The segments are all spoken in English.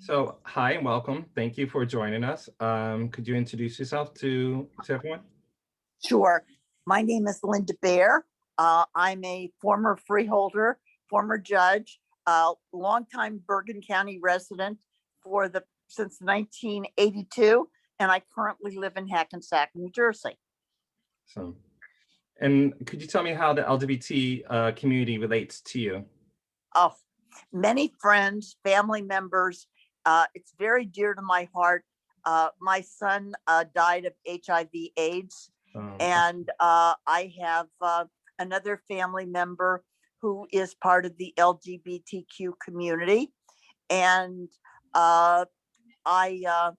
So, hi and welcome. Thank you for joining us. Could you introduce yourself to everyone? Sure. My name is Linda Bear. I'm a former freeholder, former judge, longtime Bergen County resident for the since 1982, and I currently live in Hackensack, New Jersey. So, and could you tell me how the LGBT community relates to you? Oh, many friends, family members. It's very dear to my heart. My son died of HIV/AIDS, Okay. and I have another family member who is part of the LGBTQ community. And uh, I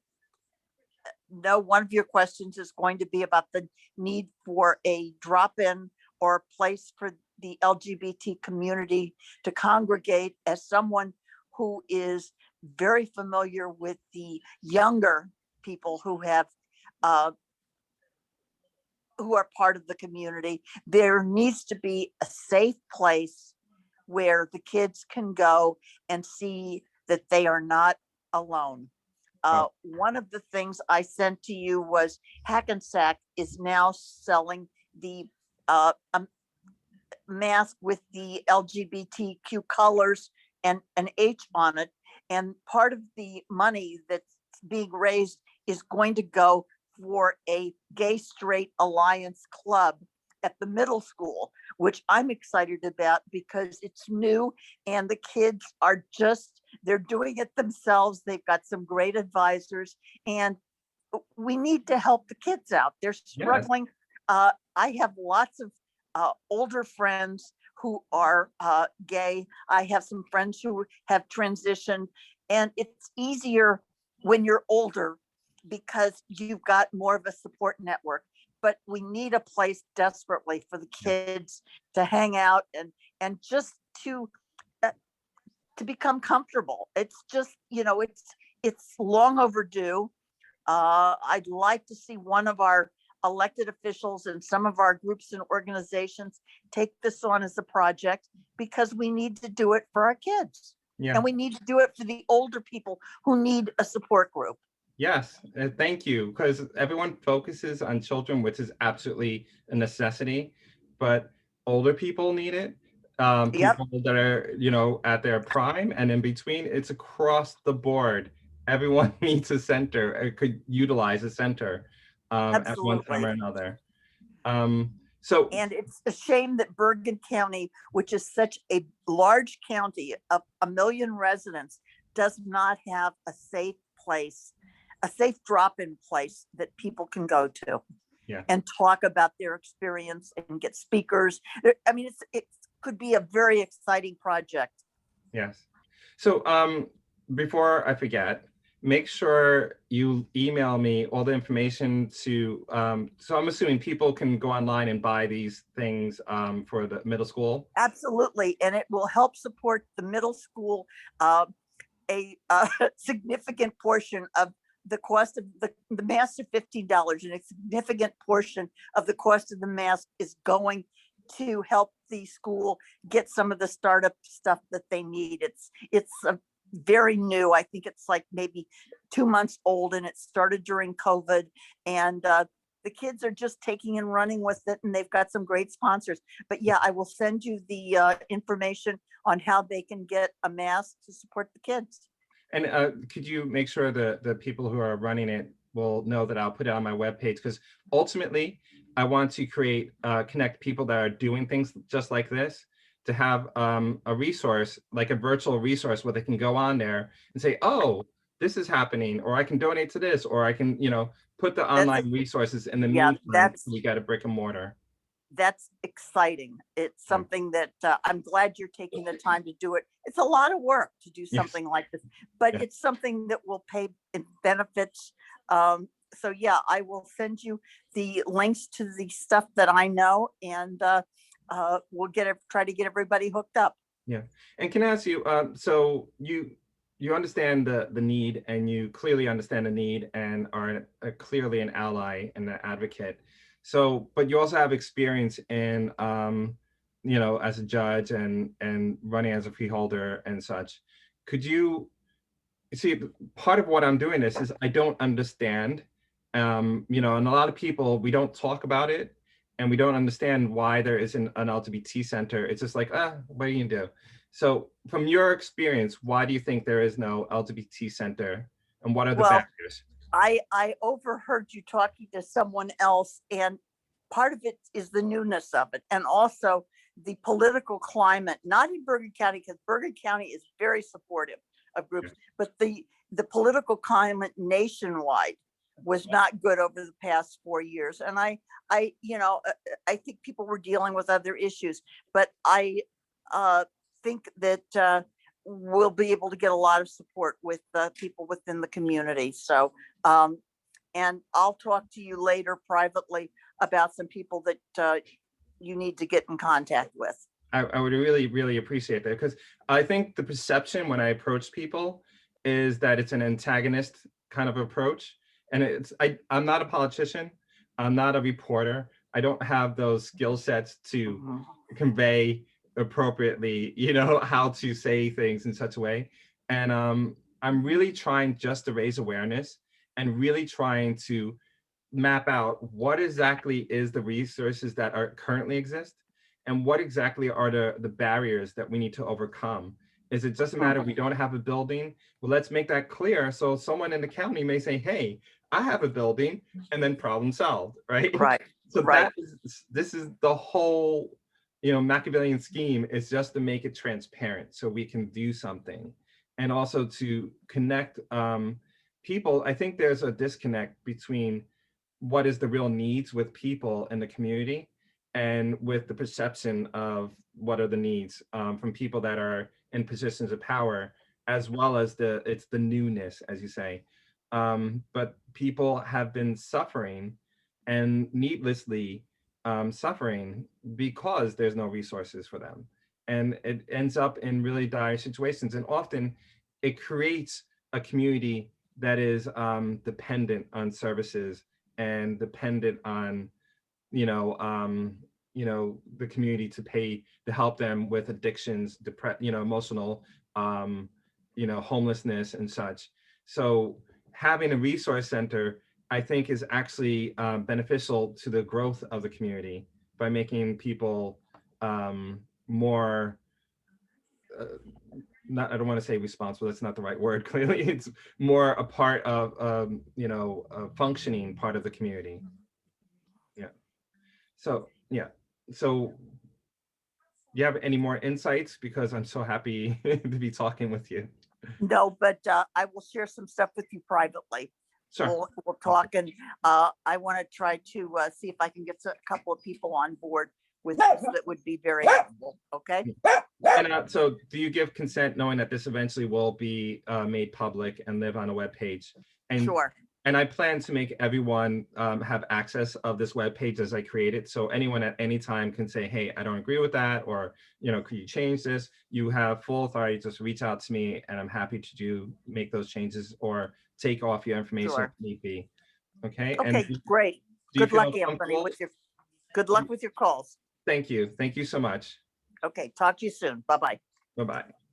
know one of your questions is going to be about the need for a drop in or a place for the LGBT community to congregate. As someone who is very familiar with the younger people uh, who are part of the community, there needs to be a safe place where the kids can go and see that they are not alone. Oh, One of the things I sent to you was Hackensack is now selling the mask with the LGBTQ colors and an H on it. And part of the money that's being raised is going to go for a gay straight alliance club at the middle school, which I'm excited about because it's new and the kids are they're doing it themselves. They've got some great advisors and we need to help the kids out. They're yes. struggling. I have lots of older friends who are gay. I have some friends who have transitioned, and it's easier when you're older because you've got more of a support network. But we need a place desperately for the Yeah. kids to hang out and just to uh, to become comfortable. It's just it's long overdue. I'd like to see one of our elected officials and some of our groups and organizations take this on as a project because we need to do it for our kids. Yeah. And we need to do it for the older people who need a support group. Yes. Thank you. Because everyone focuses on children, which is absolutely a necessity, but older people need it. Yep, People that are, at their prime and in between, it's across the board. Everyone needs a center, could utilize a center at one time or absolutely. another. Um, so And it's a shame that Bergen County, which is such a large county of 1 million residents, does not have a safe place, a safe drop in place that people can go to yeah, and talk about their experience and get speakers. I mean, it could be a very exciting project. yes. So before I forget, make sure you email me all the information to. So I'm assuming people can go online and buy these things for the middle school. Absolutely. And it will help support the middle school. Uh, a significant portion of the cost of the mask of $15, and a significant portion of the cost of the mask is going to help the school get some of the startup stuff that they need. It's a very new. I think it's like maybe 2 months old, and it started during COVID. And the kids are just taking and running with it, and they've got some great sponsors. But yeah, I will send you the information on how they can get a mask to support the kids. And could you make sure the people who are running it will know that I'll put it on my webpage? Because ultimately, I want to connect people that are doing things just like this to have a resource, like a virtual resource where they can go on there and say, oh, this is happening, or I can donate to this, or I can, put the That's online resources in the yeah, meantime until we get a brick and mortar. that's exciting. It's Yeah. something that I'm glad you're taking the time to do it. It's a lot of work to do Yes. something like this, but Yeah. it's something that will pay in benefits. So yeah, I will send you the links to the stuff that I know, and we'll try to get everybody hooked up. Yeah. And can I ask you, so you understand the need and you clearly understand the need and are clearly an ally and an advocate. So, but you also have experience in, as a judge and running as a freeholder and such. Could you see, part of what I'm doing this is I don't understand, you know, and a lot of people, we don't talk about it and we don't understand why there isn't an LGBT center. It's just like, what are you gonna do? So from your experience, why do you think there is no LGBT center and what are the Well, barriers? I overheard you talking to someone else, and part of it is the newness of it, and also the political climate, not in Bergen County, because Bergen County is very supportive of Yeah. groups, but the political climate nationwide was not good over the past 4 years. And I think people were dealing with other issues, but I think that we'll be able to get a lot of support with people within the community. So, and I'll talk to you later privately about some people that you need to get in contact with. I would really, really appreciate that because I think the perception when I approach people is that it's an antagonist kind of approach. And I'm not a politician. I'm not a reporter. I don't have those skill sets to Mhm. convey appropriately, you know, how to say things in such a way. And I'm really trying just to raise awareness and really trying to map out what exactly is the resources that are currently exist and what exactly are the barriers that we need to overcome. Is it just a matter we don't have a building? Well, let's make that clear. So someone in the county may say, hey, I have a building, and then problem solved, right? Right, So right. this is the whole, you know, Machiavellian scheme is just to make it transparent so we can do something. And also to connect people. I think there's a disconnect between what is the real needs with people in the community and with the perception of what are the needs from people that are in positions of power, as well as it's the newness, as you say. But people have been suffering and needlessly suffering because there's no resources for them. And it ends up in really dire situations. And often it creates a community that is dependent on services and dependent on you know the community to pay to help them with addictions, emotional, homelessness and such. So having a resource center, I think, is actually beneficial to the growth of the community by making people more uh, not, I don't want to say responsible, that's not the right word. Clearly it's more a part of a functioning part of the community. Yeah. So yeah. So you have any more insights? Because I'm so happy to be talking with you. No, but I will share some stuff with you privately. Sure. We'll talk, and I want to try to see if I can get a couple of people on board with this that would be very helpful. Okay. And so do you give consent knowing that this eventually will be made public and live on a web page? Sure. And I plan to make everyone have access of this web page as I create it. So anyone at any time can say, hey, I don't agree with that, or, could you change this? You have full authority, just reach out to me and I'm happy to make those changes or take off your information Sure. if need be. Okay. And Okay, great. do you Good luck, feel Anthony, comfortable? good luck with your calls. Thank you. Thank you so much. Okay, talk to you soon. Bye-bye. Bye-bye.